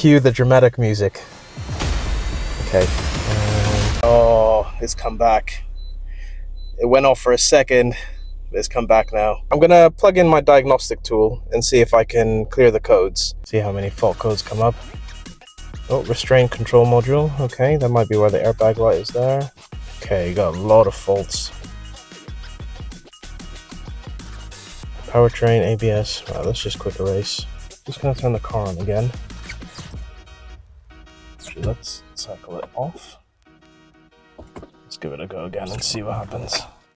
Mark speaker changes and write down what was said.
Speaker 1: Cue the dramatic music. Okay. Oh, it's come back. It went off for a second. It's come back now. I'm gonna plug in my diagnostic tool and see if I can clear the codes. See how many fault codes come up. Oh, restraint control module. Okay, that might be where the airbag light is there. Okay, you got a lot of faults. Powertrain, ABS. Wow, let's just quick erase. Just gonna turn the car on again. Actually, let's cycle it off. Let's give it a go again and see what happens.